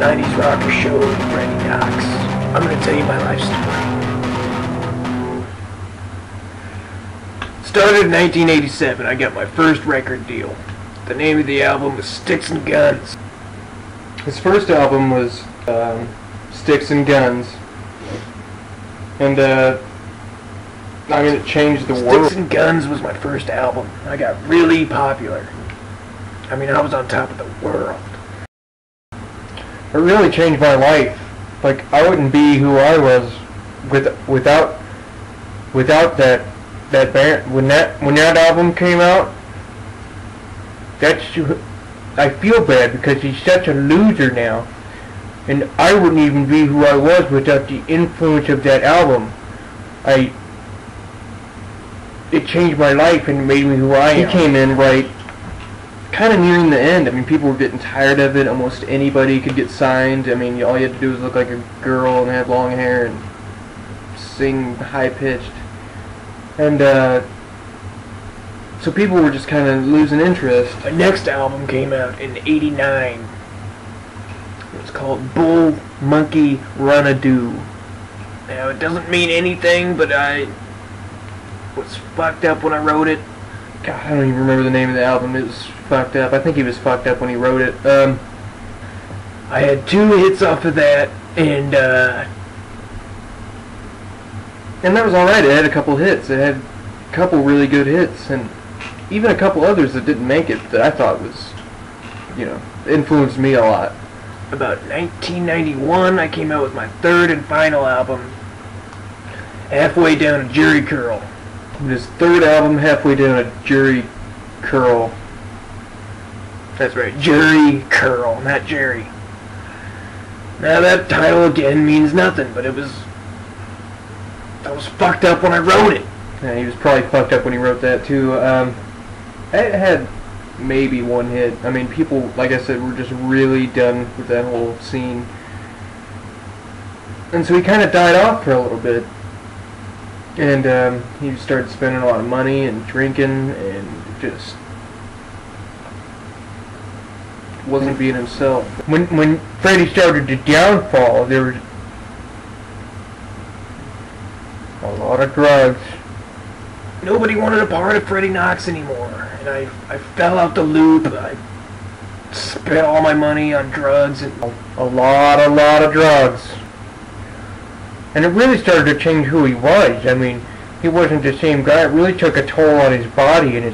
90s rocker show with Freddy Knox. I'm going to tell you my life story. Started in 1987. I got my first record deal. The name of the album was Sticks and Guns. His first album was Sticks and Guns. And, I mean, it changed the world. Sticks and Guns was my first album. I got really popular. I mean, I was on top of the world. It really changed my life. Like, I wouldn't be who I was without that band. When that album came out, I feel bad because he's such a loser now. And I wouldn't even be who I was without the influence of that album. It changed my life and made me who I am. He came in right kind of nearing the end. I mean, people were getting tired of it. Almost anybody could get signed. I mean, all you had to do was look like a girl and have long hair and sing high-pitched. And, so people were just kind of losing interest. My next album came out in '89. It was called Bull Monkey Run-a-Doo. Now, it doesn't mean anything, but I was fucked up when I wrote it. God, I don't even remember the name of the album. It was fucked up. I think he was fucked up when he wrote it. I had 2 hits off of that, and that was alright. It had a couple hits. It had a couple really good hits, and even a couple others that didn't make it that I thought was, you know, influenced me a lot. About 1991, I came out with my 3rd and final album, Halfway Down a Jerry Curl. His 3rd album, Halfway Down a Jerry Curl. That's right, Jerry Curl, not Jerry. Now that title again means nothing, but I was fucked up when I wrote it. Yeah, he was probably fucked up when he wrote that too. It had maybe 1 hit. I mean, people, like I said, were just really done with that whole scene. And so he kind of died off for a little bit. And he started spending a lot of money and drinking and just wasn't being himself. When Freddy started to downfall, there was a lot of drugs. Nobody wanted a part of Freddy Knox anymore, and I fell out the loop. I spent all my money on drugs and a lot of drugs. And it really started to change who he was. I mean, he wasn't the same guy. It really took a toll on his body and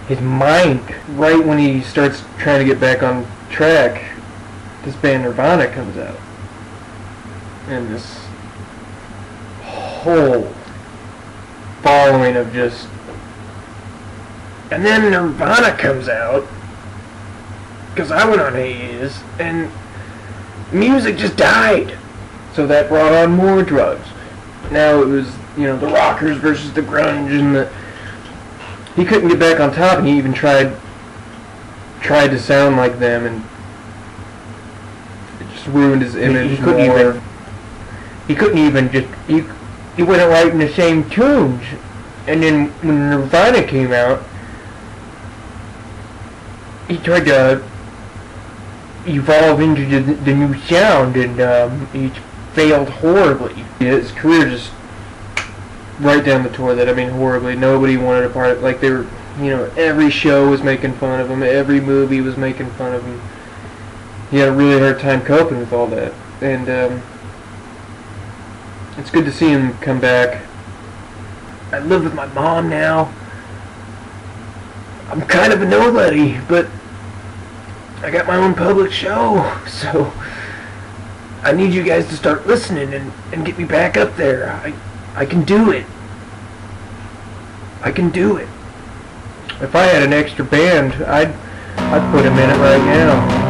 his mind. Right when he starts trying to get back on track, this band Nirvana comes out. And this whole following of just... And then Nirvana comes out, because I went on hiatus, and music just died. So that brought on more drugs. Now it was, you know, the rockers versus the grunge, and he couldn't get back on top, and he even tried to sound like them, and it just ruined his image. He couldn't even he wasn't writing the same tunes. And then when Nirvana came out, he tried to evolve into the new sound, and he failed horribly. His career just right down the toilet. I mean, horribly. Nobody wanted a part of it. Like, they were, you know, every show was making fun of him. Every movie was making fun of him. He had a really hard time coping with all that. And it's good to see him come back. I live with my mom now. I'm kind of a nobody, but I got my own public show, so I need you guys to start listening and get me back up there. I can do it. I can do it. If I had an extra band, I'd put him in it right now.